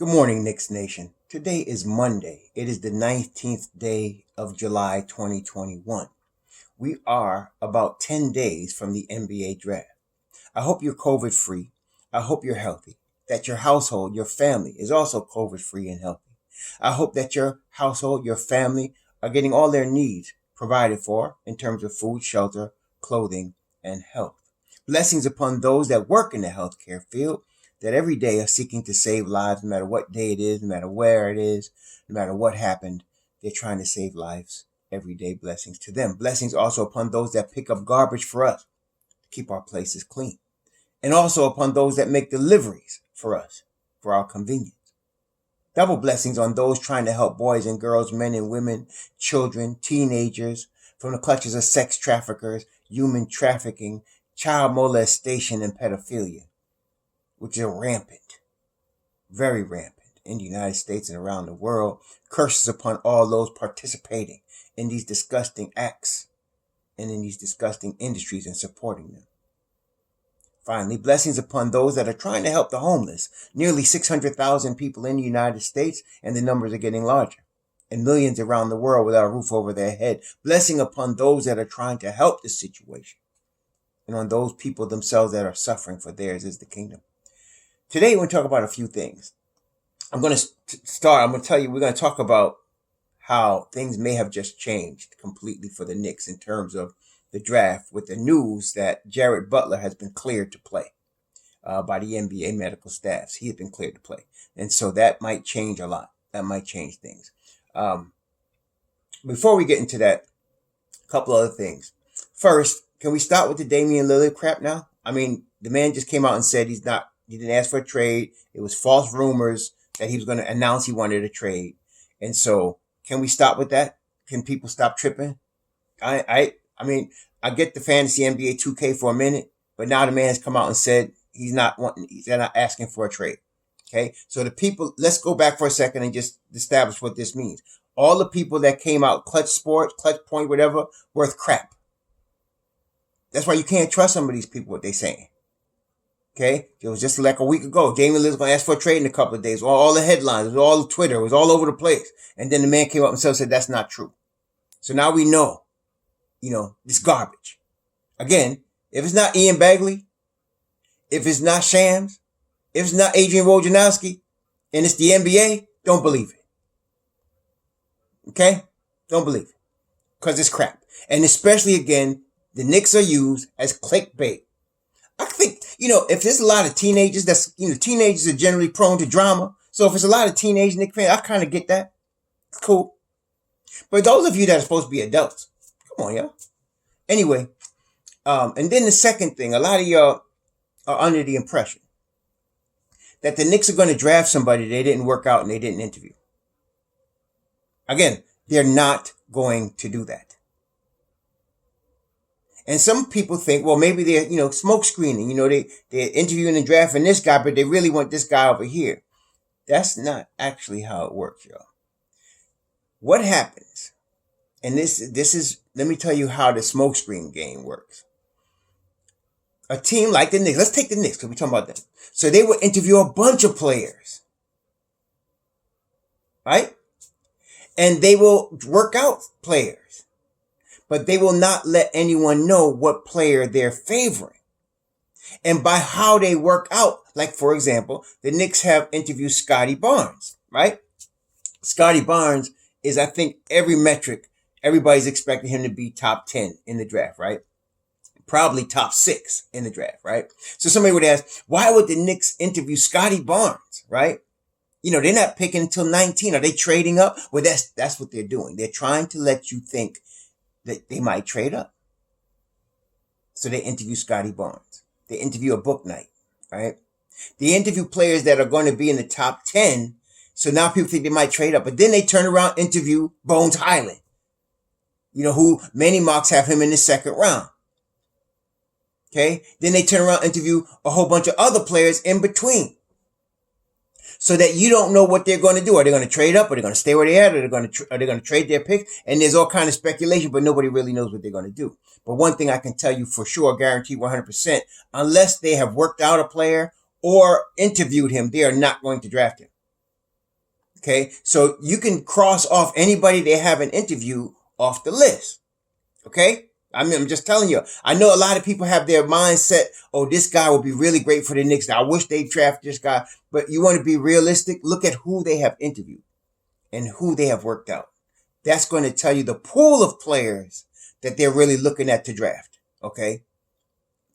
Good morning, Knicks Nation. Today is Monday. It is the 19th day of July 2021. We are about 10 days from the NBA draft. I hope you're COVID free. I hope you're healthy, that your household, your family is also COVID free and healthy. I hope that your household, your family are getting all their needs provided for in terms of food, shelter, clothing, and health. Blessings upon those that work in the healthcare field that every day are seeking to save lives, no matter what day it is, no matter where it is, no matter what happened. They're trying to save lives every day. Blessings to them. Blessings also upon those that pick up garbage for us to keep our places clean. And also upon those that make deliveries for us, for our convenience. Double blessings on those trying to help boys and girls, men and women, children, teenagers from the clutches of sex traffickers, human trafficking, child molestation, and pedophilia, which is rampant, very rampant in the United States and around the world. Curses upon all those participating in these disgusting acts and in these disgusting industries and supporting them. Finally, blessings upon those that are trying to help the homeless. Nearly 600,000 people in the United States, and the numbers are getting larger. And millions around the world without a roof over their head. Blessing upon those that are trying to help the situation. And on those people themselves that are suffering, for theirs is the kingdom. Today, we're going to talk about a few things. I'm going to tell you, we're going to talk about how things may have just changed completely for the Knicks in terms of the draft, with the news that Jared Butler has been cleared to play by the NBA medical staffs. He has been cleared to play. And so that might change a lot. That might change things. Before we get into that, a couple other things. First, can we start with the Damian Lillard crap now? I mean, the man just came out and said he didn't ask for a trade. It was false rumors that he was going to announce he wanted a trade. And so can we stop with that? Can people stop tripping? I mean, I get the fantasy NBA 2K for a minute, but now the man has come out and said he's not asking for a trade. Okay. So the people, let's go back for a second and just establish what this means. All the people that came out, Clutch Sports, Clutch Point, whatever, worth crap. That's why you can't trust some of these people, what they're saying. Okay. It was just like a week ago. Damian Lillard's going to ask for a trade in a couple of days. All the headlines, it was all Twitter, it was all over the place. And then the man came up and said that's not true. So now we know, this garbage. Again, if it's not Ian Bagley, if it's not Shams, if it's not Adrian Wojnarowski, and it's the NBA, don't believe it. Okay? Don't believe it. Because it's crap. And especially, again, the Knicks are used as clickbait. I think, if there's a lot of teenagers, teenagers are generally prone to drama. So if it's a lot of teenage Knicks fans, I kind of get that. It's cool. But those of you that are supposed to be adults, come on, y'all. Anyway, and then the second thing, a lot of y'all are under the impression that the Knicks are going to draft somebody they didn't work out and they didn't interview. Again, they're not going to do that. And some people think, well, maybe they're, smoke screening, they're interviewing and drafting this guy, but they really want this guy over here. That's not actually how it works, y'all. What happens, and this is, let me tell you how the Smokescreen Game works. A team like the Knicks, let's take the Knicks because we're talking about them. So they will interview a bunch of players, right? And they will work out players, but they will not let anyone know what player they're favoring. And by how they work out, like for example, the Knicks have interviewed Scotty Barnes, right? Scotty Barnes is, I think, every metric, everybody's expecting him to be top 10 in the draft, right? Probably top 6 in the draft, right? So somebody would ask, why would the Knicks interview Scotty Barnes, right? They're not picking until 19. Are they trading up? Well, that's what they're doing. They're trying to let you think that they might trade up. So they interview Scotty Barnes. They interview a book night, right? They interview players that are going to be in the top 10. So now people think they might trade up. But then they turn around and interview Bones Highland, who many mocks have him in the second round. Okay. Then they turn around and interview a whole bunch of other players in between. So that you don't know what they're going to do. Are they going to trade up? Are they going to stay where they're at? Are they going to trade their picks? And there's all kind of speculation, but nobody really knows what they're going to do. But one thing I can tell you for sure, guaranteed 100%, unless they have worked out a player or interviewed him, they are not going to draft him. Okay. So you can cross off anybody they haven't interviewed off the list. Okay. I mean, I'm just telling you, I know a lot of people have their mindset, oh, this guy would be really great for the Knicks. I wish they draft this guy, but you want to be realistic. Look at who they have interviewed and who they have worked out. That's going to tell you the pool of players that they're really looking at to draft. Okay.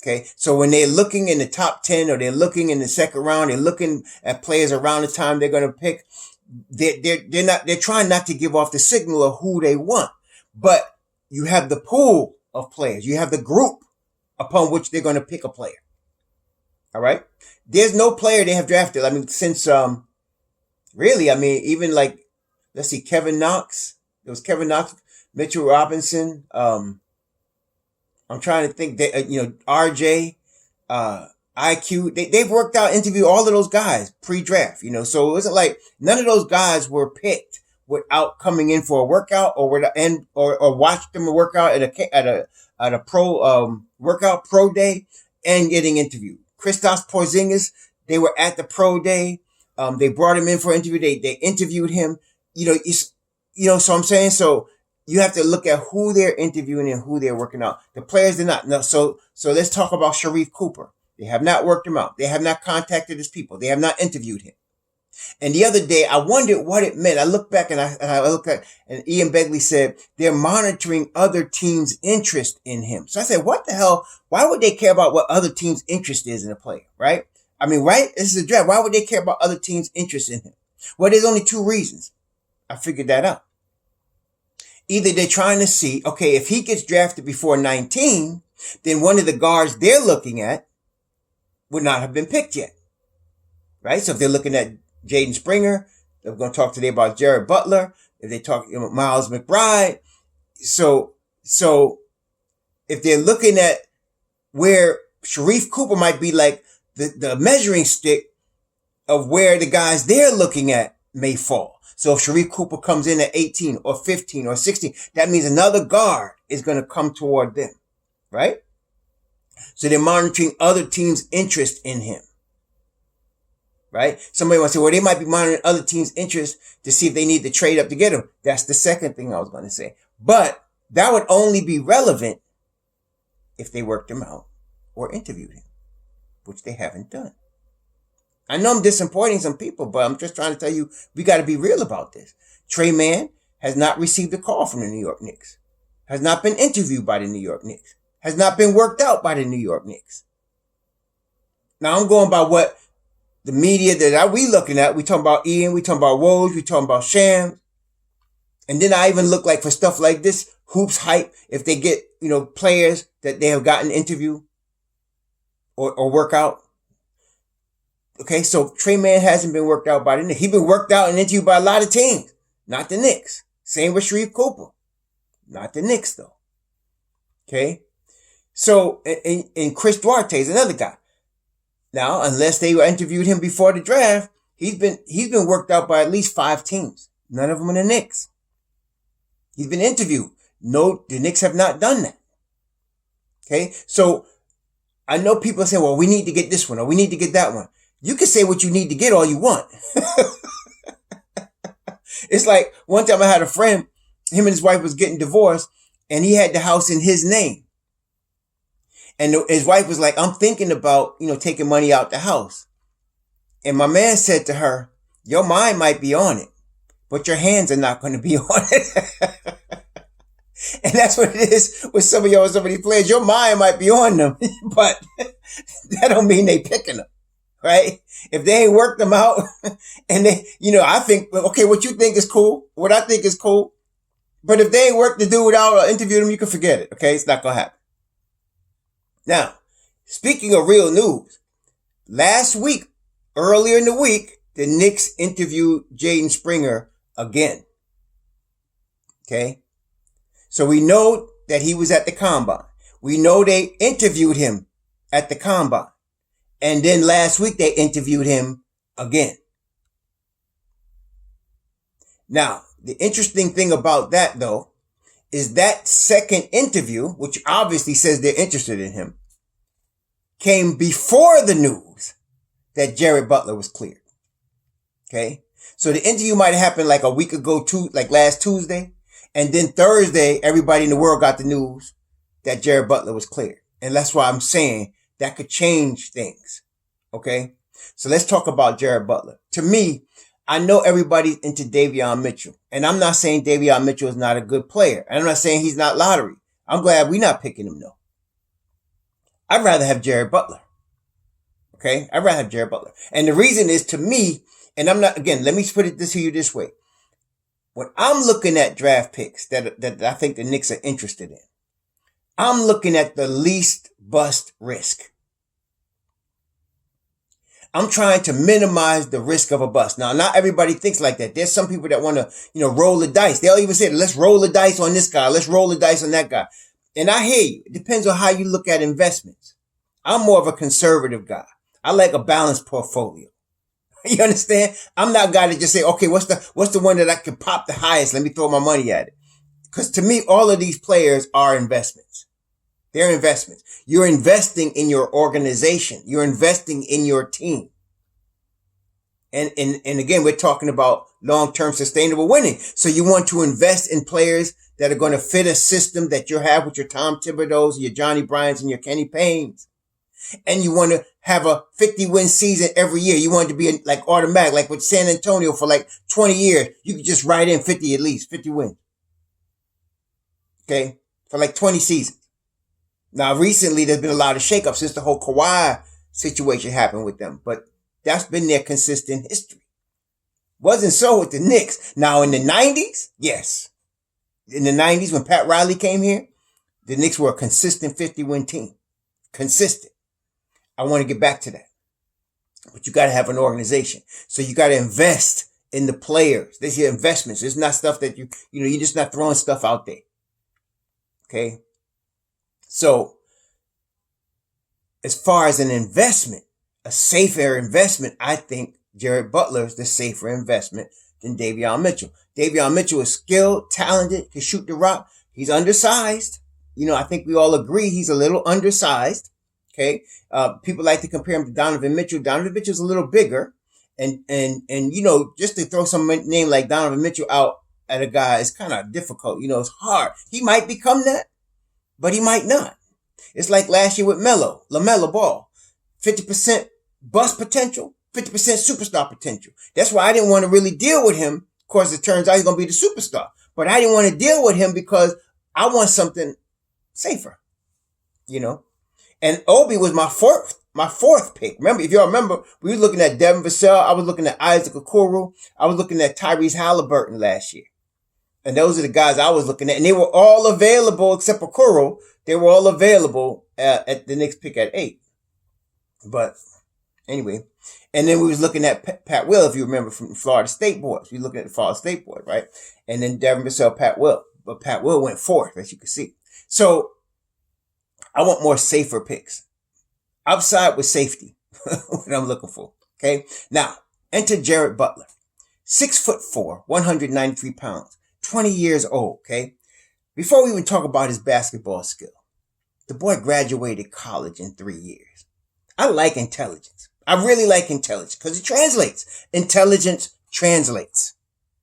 Okay. So when they're looking in the top 10 or they're looking in the second round, they're looking at players around the time they're going to pick. They're trying not to give off the signal of who they want, but you have the pool of players. You have the group upon which they're going to pick a player. All right. There's no player they have drafted. I mean, since, really, I mean, even like, let's see, Kevin Knox. There was Kevin Knox, Mitchell Robinson. I'm trying to think that, RJ, IQ, they've worked out, interviewed all of those guys pre-draft, so it wasn't like none of those guys were picked without coming in for a workout or watched them work out at a pro, workout pro day and getting interviewed. Kristaps Porzingis, they were at the pro day. They brought him in for an interview. They interviewed him, so I'm saying, so you have to look at who they're interviewing and who they're working out. The players did not. No, so let's talk about Sharif Cooper. They have not worked him out. They have not contacted his people. They have not interviewed him. And the other day, I wondered what it meant. I looked back and I looked at, and Ian Begley said, they're monitoring other teams' interest in him. So I said, what the hell? Why would they care about what other teams' interest is in a player, right? I mean, right? This is a draft. Why would they care about other teams' interest in him? Well, there's only two reasons. I figured that out. Either they're trying to see, okay, if he gets drafted before 19, then one of the guards they're looking at would not have been picked yet, right? So if they're looking at Jaden Springer, they're going to talk today about Jared Butler. If they talk Miles McBride, so if they're looking at where Sharif Cooper might be like the measuring stick of where the guys they're looking at may fall. So if Sharif Cooper comes in at 18 or 15 or 16, that means another guard is going to come toward them, right? So they're monitoring other teams' interest in him, right? Somebody might say, well, they might be monitoring other teams' interest to see if they need to trade up to get him. That's the second thing I was going to say. But that would only be relevant if they worked him out or interviewed him, which they haven't done. I know I'm disappointing some people, but I'm just trying to tell you, we got to be real about this. Trey Mann has not received a call from the New York Knicks, has not been interviewed by the New York Knicks, has not been worked out by the New York Knicks. Now I'm going by what the media that we looking at. We talking about Ian, we talking about Woj, we talking about Shams. And then I even look like for stuff like this, Hoops Hype, if they get, players that they have gotten interview or work out. Okay, so Trey Mann hasn't been worked out by the Knicks. He's been worked out and interviewed by a lot of teams, not the Knicks. Same with Sharif Cooper. Not the Knicks, though. Okay? So, and Chris Duarte is another guy. Now, unless they interviewed him before the draft, he's been worked out by at least 5 teams. None of them are the Knicks. He's been interviewed. No, the Knicks have not done that. Okay? So, I know people say, well, we need to get this one or we need to get that one. You can say what you need to get all you want. It's like one time I had a friend, him and his wife was getting divorced and he had the house in his name. And his wife was like, I'm thinking about, taking money out the house. And my man said to her, your mind might be on it, but your hands are not going to be on it. And that's what it is with some of these players. Your mind might be on them, but that don't mean they picking them. Right? If they ain't worked them out and they, I think, okay, what you think is cool, what I think is cool. But if they ain't worked the dude out or interviewed him, you can forget it. Okay. It's not going to happen. Now, speaking of real news, last week, earlier in the week, the Knicks interviewed Jaden Springer again. Okay. So we know that he was at the combine. We know they interviewed him at the combine. And then last week they interviewed him again. Now, the interesting thing about that though, is that second interview, which obviously says they're interested in him, came before the news that Jared Butler was cleared. Okay. So the interview might have happened like a week ago, like last Tuesday. And then Thursday, everybody in the world got the news that Jared Butler was cleared. And that's why I'm saying that could change things. Okay? So let's talk about Jared Butler. To me, I know everybody's into Davion Mitchell. And I'm not saying Davion Mitchell is not a good player. And I'm not saying he's not lottery. I'm glad we're not picking him, though. I'd rather have Jared Butler. Okay? I'd rather have Jared Butler. And the reason is, to me, and I'm not, again, let me put it to you this way. When I'm looking at draft picks that I think the Knicks are interested in, I'm looking at the least bust risk. I'm trying to minimize the risk of a bust. Now, not everybody thinks like that. There's some people that want to, roll the dice. They'll even say, let's roll the dice on this guy. Let's roll the dice on that guy. And I hear you. It depends on how you look at investments. I'm more of a conservative guy. I like a balanced portfolio. You understand? I'm not a guy to just say, okay, what's the one that I can pop the highest? Let me throw my money at it. Because to me, all of these players are investments. They're investments. You're investing in your organization. You're investing in your team. And again, we're talking about long-term sustainable winning. So you want to invest in players that are going to fit a system that you have with your Tom Thibodeau's, your Johnny Bryant's, and your Kenny Paynes. And you want to have a 50-win season every year. You want it to be like automatic, like with San Antonio for like 20 years. You could just write in 50 at least, 50 wins. Okay? For like 20 seasons. Now, recently, there's been a lot of shakeups since the whole Kawhi situation happened with them. But that's been their consistent history. Wasn't so with the Knicks. Now, in the 90s, yes. In the 90s, when Pat Riley came here, the Knicks were a consistent 50-win team. Consistent. I want to get back to that. But you got to have an organization. So you got to invest in the players. This is your investments. It's not stuff that you're just not throwing stuff out there. Okay? So, as far as an investment, a safer investment, I think Jared Butler is the safer investment than Davion Mitchell. Davion Mitchell is skilled, talented, can shoot the rock. He's undersized. I think we all agree he's a little undersized. Okay. People like to compare him to Donovan Mitchell. Donovan Mitchell's a little bigger. And just to throw some name like Donovan Mitchell out at a guy is kind of difficult. It's hard. He might become that, but he might not. It's like last year with LaMelo Ball. 50% bust potential, 50% superstar potential. That's why I didn't want to really deal with him. Of course, it turns out he's going to be the superstar. But I didn't want to deal with him because I want something safer, And Obi was my fourth pick. Remember, if y'all remember, we were looking at Devin Vassell. I was looking at Isaac Okoro. I was looking at Tyrese Halliburton last year. And those are the guys I was looking at. And they were all available except Okoro. They were all available at the Knicks pick at 8. But anyway, and then we was looking at Pat Will, if you remember, from the Florida State boys. We were looking at the Florida State boys, right? And then Devin Vassell, Pat Will. But Pat Will went 4th, as you can see. So I want more safer picks. Upside with safety. What I'm looking for. Okay. Now, enter Jared Butler. 6'4", 193 pounds, 20 years old. Okay. Before we even talk about his basketball skill, the boy graduated college in 3 years. I like intelligence. I really like intelligence because it translates. Intelligence translates.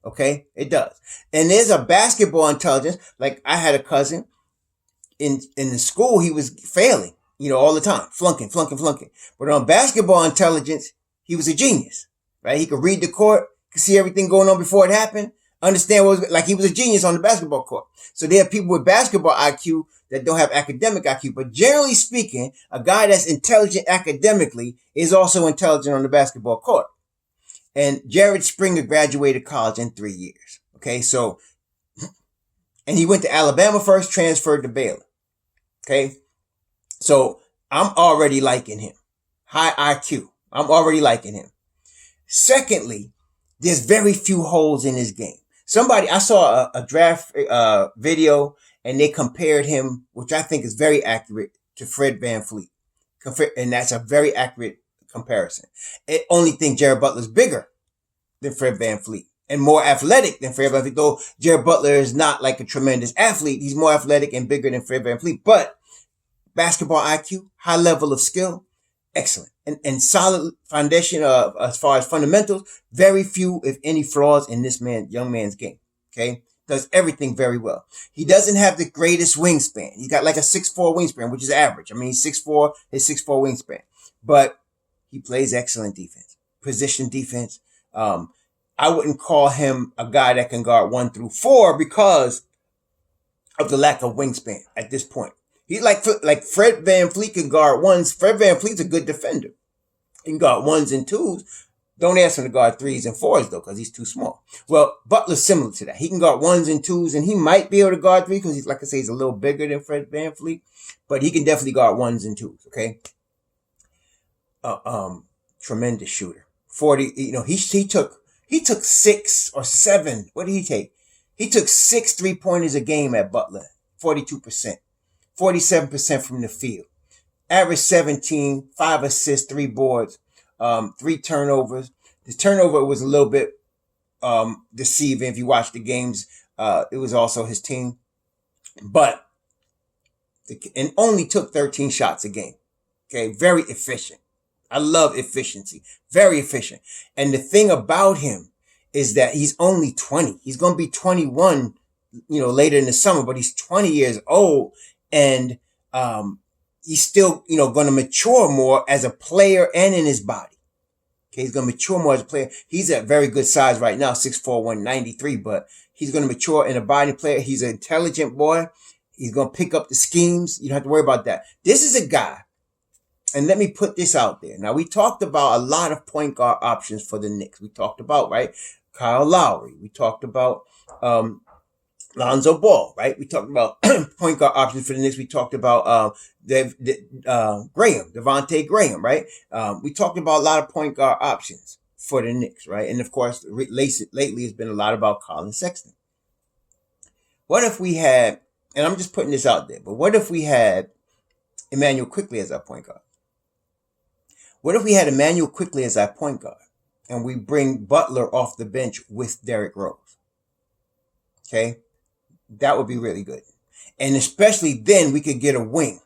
Okay? It does. And there's a basketball intelligence. Like I had a cousin in the school, he was failing, all the time, flunking. But on basketball intelligence, he was a genius, right? He could read the court, could see everything going on before it happened, understand what was, like he was a genius on the basketball court. So there are people with basketball IQ that don't have academic IQ. But generally speaking, a guy that's intelligent academically is also intelligent on the basketball court. And Jared Springer graduated college in 3 years. Okay, so, and he went to Alabama first, transferred to Baylor. Okay, so I'm already liking him. High IQ. I'm already liking him. Secondly, there's very few holes in his game. I saw a draft video and they compared him, which I think is very accurate, to Fred VanVleet. And that's a very accurate comparison. I only think Jared Butler's bigger than Fred VanVleet and more athletic than Fred VanVleet, though Jared Butler is not like a tremendous athlete. He's more athletic and bigger than Fred VanVleet. But basketball IQ, high level of skill, excellent. And solid foundation as far as fundamentals, very few, if any, flaws in this young man's game. Okay? Does everything very well. He doesn't have the greatest wingspan. He's got like a 6'4" wingspan, which is average. I mean, he's 6'4", his 6'4" wingspan. But he plays excellent defense. Position defense. I wouldn't call him a guy that can guard 1 through 4 because of the lack of wingspan at this point. He's like Fred VanVleet can guard ones. Fred VanVleet's a good defender. He can guard 1s and 2s. Don't ask him to guard 3s and 4s though, because he's too small. Well, Butler's similar to that. He can guard 1s and 2s, and he might be able to guard 3 because he's, like I say, he's a little bigger than Fred VanVleet, but he can definitely guard 1s and 2s. Okay. Tremendous shooter. 40. He took 6 or 7. What did he take? He took 6 3-pointers a game at Butler. 42%. 47% from the field. Average 17, 5 assists, 3 boards, 3 turnovers. The turnover was a little bit deceiving if you watch the games. It was also his team. But and only took 13 shots a game. Okay, very efficient. I love efficiency. Very efficient. And the thing about him is that he's only 20. He's going to be 21, later in the summer, but he's 20 years old. And he's still, going to mature more as a player and in his body. Okay, he's going to mature more as a player. He's at very good size right now, 6'4", 193, but he's going to mature in a body player. He's an intelligent boy. He's going to pick up the schemes. You don't have to worry about that. This is a guy, and let me put this out there. Now, we talked about a lot of point guard options for the Knicks. We talked about, right, Kyle Lowry. We talked about Lonzo Ball, right? We talked about point guard options for the Knicks. We talked about Devontae Graham, right? We talked about a lot of point guard options for the Knicks, right? And of course, lately it's been a lot about Colin Sexton. What if we had, and I'm just putting this out there, but what if we had Emmanuel Quickley as our point guard? What if we had Emmanuel Quickley as our point guard and we bring Butler off the bench with Derrick Rose? Okay. That would be really good. And especially then we could get a wing.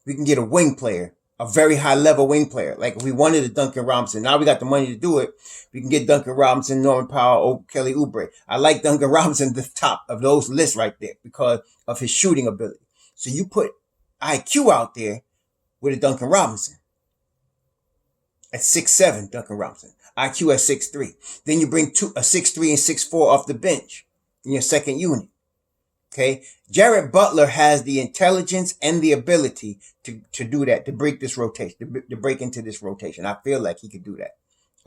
We can get a wing player, a very high level wing player. Like if we wanted a Duncan Robinson, now we got the money to do it. We can get Duncan Robinson, Norman Powell, Kelly Oubre. I like Duncan Robinson at the top of those lists right there because of his shooting ability. So you put IQ out there with a Duncan Robinson at 6'7", Duncan Robinson. IQ at 6'3". Then you bring a 6'3" and 6'4" off the bench in your second unit. Okay. Jared Butler has the intelligence and the ability to do that, to break this rotation, to break into this rotation. I feel like he could do that.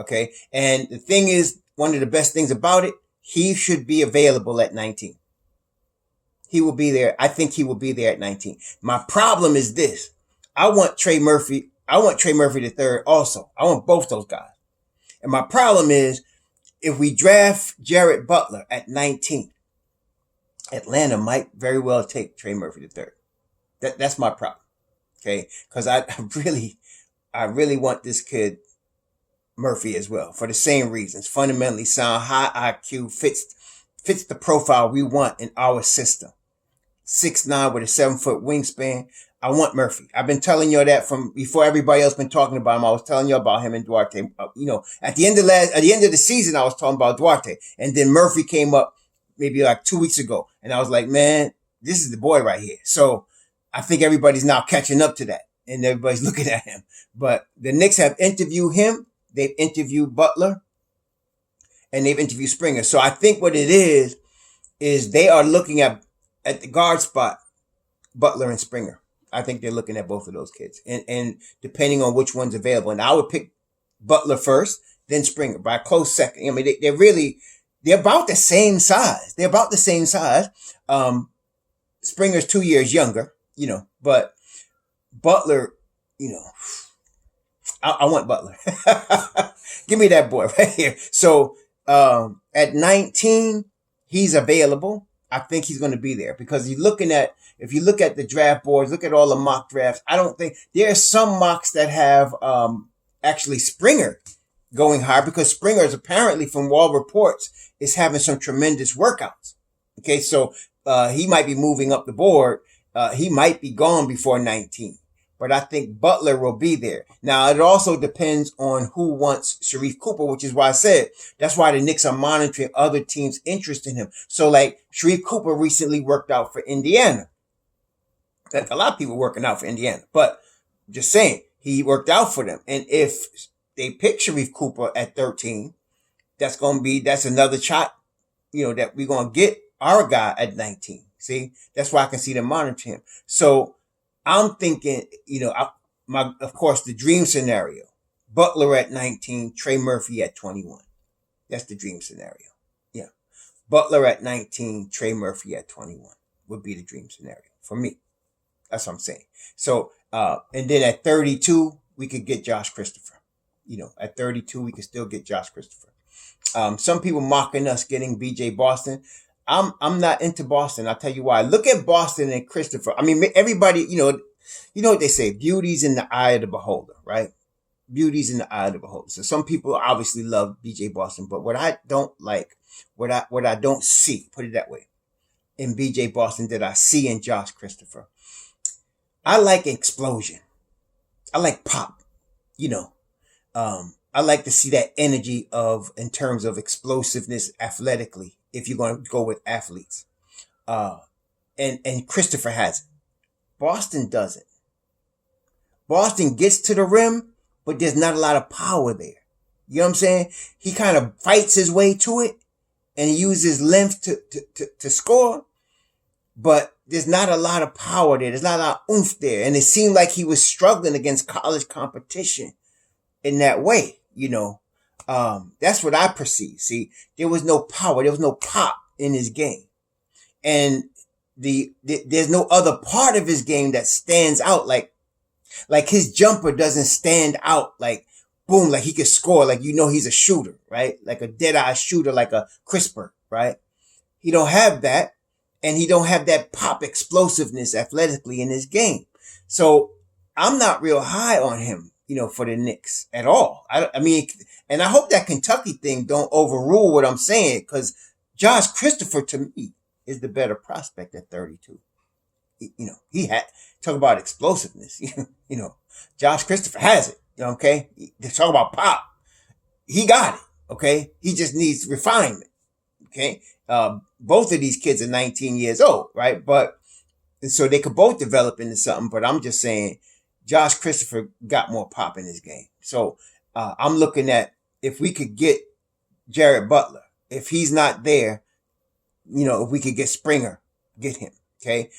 Okay. And the thing is, one of the best things about it, he should be available at 19. He will be there. I think he will be there at 19. My problem is this. I want Trey Murphy the third also. I want both those guys. And my problem is, if we draft Jared Butler at 19, Atlanta might very well take Trey Murphy III. That's my problem. Okay. Cause I really want this kid Murphy as well for the same reasons. Fundamentally sound, high IQ, fits the profile we want in our system. 6'9" with a 7-foot wingspan. I want Murphy. I've been telling you that from before everybody else been talking about him. I was telling you about him and Duarte. At the end of the season, I was talking about Duarte, and then Murphy came up maybe like 2 weeks ago, and I was like, man, this is the boy right here. So I think everybody's now catching up to that, and everybody's looking at him. But the Knicks have interviewed him. They've interviewed Butler, and they've interviewed Springer. So I think what it is they are looking at the guard spot, Butler and Springer. I think they're looking at both of those kids, and depending on which one's available. And I would pick Butler first, then Springer by a close second. I mean, they're about the same size. Springer's 2 years younger, but Butler, I want Butler. Give me that boy right here. So, at 19, he's available. I think he's going to be there because if you look at the draft boards, look at all the mock drafts, I don't think there are some mocks that have, actually Springer going higher because Springer is apparently, from all reports, is having some tremendous workouts. Okay. So, he might be moving up the board. He might be gone before 19, but I think Butler will be there. Now, it also depends on who wants Sharif Cooper, which is why I said that's why the Knicks are monitoring other teams' interest in him. So, like, Sharif Cooper recently worked out for Indiana. Like, a lot of people working out for Indiana, but just saying, he worked out for them. And if they pick Sharif Cooper at 13, that's another shot, that we're going to get our guy at 19. See, that's why I can see them monitor him. So I'm thinking, of course, the dream scenario, Butler at 19, Trey Murphy at 21. That's the dream scenario. Yeah. Butler at 19, Trey Murphy at 21 would be the dream scenario for me. That's what I'm saying. So, and then at 32, we could get Josh Christopher. At 32, we could still get Josh Christopher. Some people mocking us getting BJ Boston. I'm not into Boston. I'll tell you why. Look at Boston and Christopher. I mean, everybody, what they say, beauty's in the eye of the beholder, right? Beauty's in the eye of the beholder. So some people obviously love BJ Boston, but what I don't like, what I don't see, put it that way, in BJ Boston that I see in Josh Christopher, I like explosion. I like pop, I like to see that energy in terms of explosiveness athletically, if you're going to go with athletes. And Christopher has it. Boston doesn't. Boston gets to the rim, but there's not a lot of power there. You know what I'm saying? He kind of fights his way to it, and he uses length to score, but there's not a lot of power there. There's not a lot of oomph there. And it seemed like he was struggling against college competition in that way. That's what I perceive. See, there was no power. There was no pop in his game. And there's no other part of his game that stands out. Like his jumper doesn't stand out like, boom, like he could score. Like, he's a shooter, right? Like a dead-eye shooter, like a crisper, right? He don't have that. And he don't have that pop explosiveness athletically in his game. So I'm not real high on him, for the Knicks at all. I mean, and I hope that Kentucky thing don't overrule what I'm saying, because Josh Christopher, to me, is the better prospect at 32. He had, talk about explosiveness, Josh Christopher has it, okay? They talk about pop. He got it, okay? He just needs refinement, okay? Both of these kids are 19 years old, right? And so they could both develop into something, but I'm just saying, Josh Christopher got more pop in his game. So I'm looking at if we could get Jared Butler. If he's not there, if we could get Springer, get him, okay?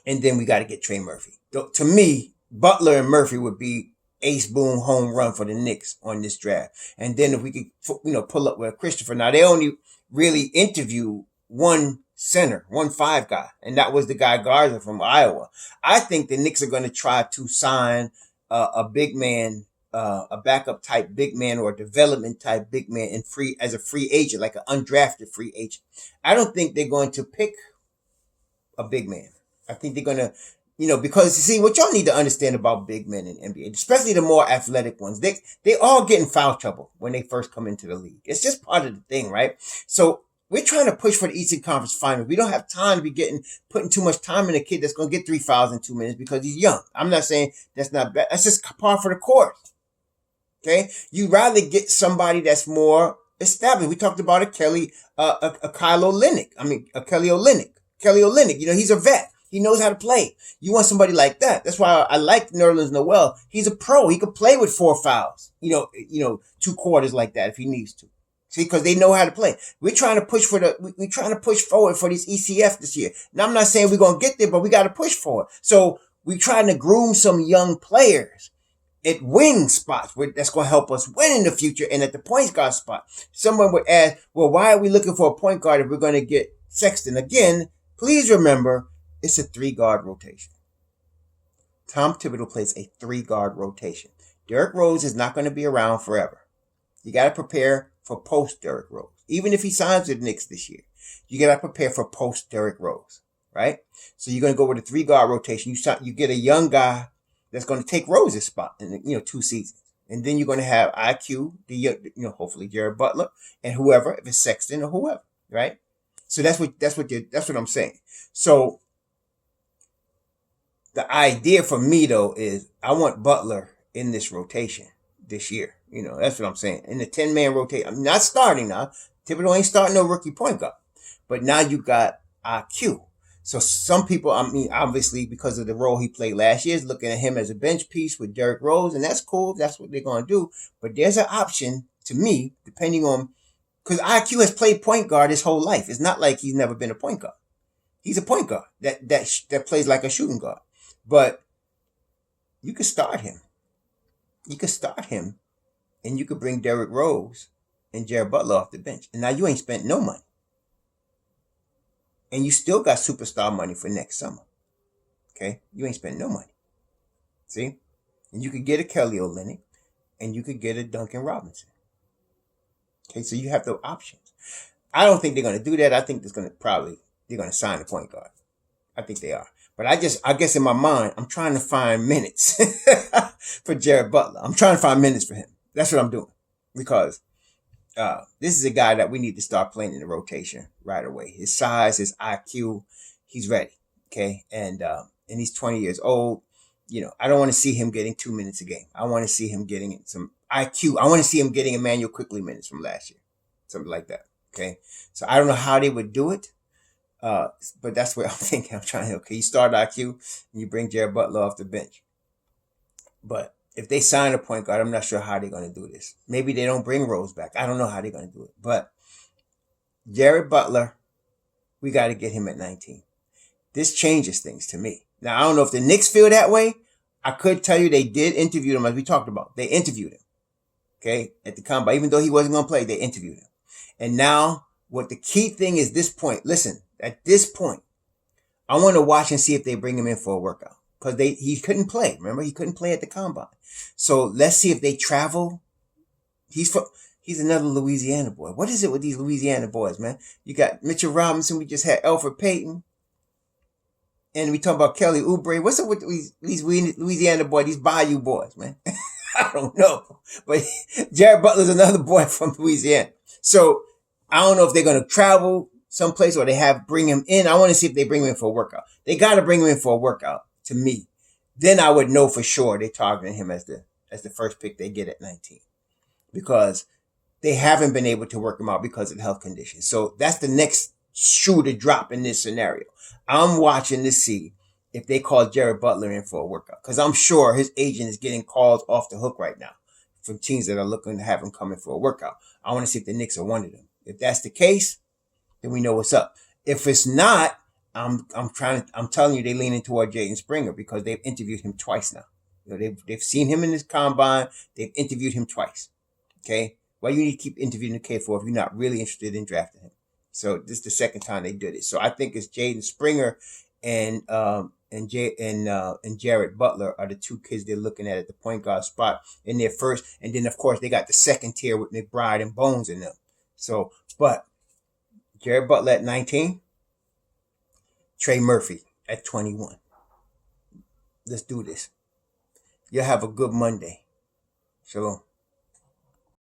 And then we got to get Trey Murphy. To me, Butler and Murphy would be ace boom home run for the Knicks on this draft. And then if we could, pull up with Christopher. Now, they only really interview one center, 1-5 guy, and that was the guy Garza from Iowa. I think the Knicks are going to try to sign a big man, a backup type big man or a development type big man as a free agent, like an undrafted free agent. I don't think they're going to pick a big man. I think they're going to, because you see, what y'all need to understand about big men in NBA, especially the more athletic ones, they all get in foul trouble when they first come into the league. It's just part of the thing, right? So we're trying to push for the Eastern Conference Finals. We don't have time to be putting too much time in a kid that's going to get 3 fouls in 2 minutes because he's young. I'm not saying that's not bad. That's just par for the course. Okay? You'd rather get somebody that's more established. We talked about a Kelly Olynyk. Kelly Olynyk, he's a vet. He knows how to play. You want somebody like that. That's why I like Nerlens Noel. He's a pro. He could play with 4 fouls, 2 quarters like that if he needs to. See, because they know how to play. We're trying to push forward for this ECF this year. Now, I'm not saying we're going to get there, but we got to push forward. So we're trying to groom some young players at wing spots that's going to help us win in the future and at the point guard spot. Someone would ask, well, why are we looking for a point guard if we're going to get Sexton? Again, please remember, it's a 3-guard rotation. Tom Thibodeau plays a 3-guard rotation. Derrick Rose is not going to be around forever. You got to prepare for post-Derrick Rose. Even if he signs with the Knicks this year, you got to prepare for post-Derrick Rose, right? So you're going to go with a 3-guard rotation. You get a young guy that's going to take Rose's spot in 2 seasons. And then you're going to have IQ, hopefully Jared Butler and whoever, if it's Sexton or whoever, right? So that's what I'm saying. So The idea for me though is I want Butler in this rotation this year. That's what I'm saying. In the 10-man rotation. I'm not starting now. Thibodeau ain't starting no rookie point guard. But now you got IQ. So some people, obviously because of the role he played last year, is looking at him as a bench piece with Derrick Rose, and that's cool. That's what they're going to do. But there's an option to me, depending on, because IQ has played point guard his whole life. It's not like he's never been a point guard. He's a point guard that plays like a shooting guard. But you could start him. You could start him, and you could bring Derrick Rose and Jared Butler off the bench. And now you ain't spent no money. And you still got superstar money for next summer. Okay? You ain't spent no money. See? And you could get a Kelly Olynyk, and you could get a Duncan Robinson. Okay? So you have the options. I don't think they're going to do that. I think they're going to sign a point guard. I think they are. But I guess in my mind, I'm trying to find minutes for Jared Butler. I'm trying to find minutes for him. That's what I'm doing. Because this is a guy that we need to start playing in the rotation right away. His size, his IQ, he's ready. Okay. And he's 20 years old. I don't want to see him getting 2 minutes a game. I want to see him getting some IQ. I want to see him getting Emmanuel Quickley minutes from last year. Something like that. Okay. So I don't know how they would do it. But that's what I'm thinking. I'm trying to, okay, you start IQ and you bring Jared Butler off the bench. But if they sign a point guard, I'm not sure how they're going to do this. Maybe they don't bring Rose back. I don't know how they're going to do it. But Jared Butler, we got to get him at 19. This changes things to me. Now, I don't know if the Knicks feel that way. I could tell you they did interview him, as we talked about. They interviewed him, okay, at the combine. Even though he wasn't going to play, they interviewed him. And now what the key thing is this point. Listen, at this point, I want to watch and see if they bring him in for a workout. Because he couldn't play. Remember, he couldn't play at the combine. So let's see if they travel. He's another Louisiana boy. What is it with these Louisiana boys, man? You got Mitchell Robinson. We just had Alfred Payton. And we talk about Kelly Oubre. What's up with these Louisiana boys, these Bayou boys, man? I don't know. But Jared Butler's another boy from Louisiana. So I don't know if they're going to travel someplace or bring him in. I want to see if they bring him in for a workout. They got to bring him in for a workout. To me, then I would know for sure they're targeting him as the first pick they get at 19, because they haven't been able to work him out because of health conditions. So that's the next shoe to drop in this scenario. I'm watching to see if they call Jared Butler in for a workout, because I'm sure his agent is getting calls off the hook right now from teams that are looking to have him come in for a workout. I want to see if the Knicks are one of them. If that's the case, then we know what's up. If it's not, I'm telling you, they're leaning toward Jaden Springer, because they've interviewed him twice now. They've seen him in this combine. They've interviewed him twice. Okay. Why you need to keep interviewing the kid for if you're not really interested in drafting him? So this is the second time they did it. So I think it's Jaden Springer and Jared Butler are the two kids they're looking at the point guard spot in their first. And then of course they got the second tier with McBride and Bones in them. So, but Jared Butler at 19. Trey Murphy at 21. Let's do this. You'll have a good Monday. Shalom.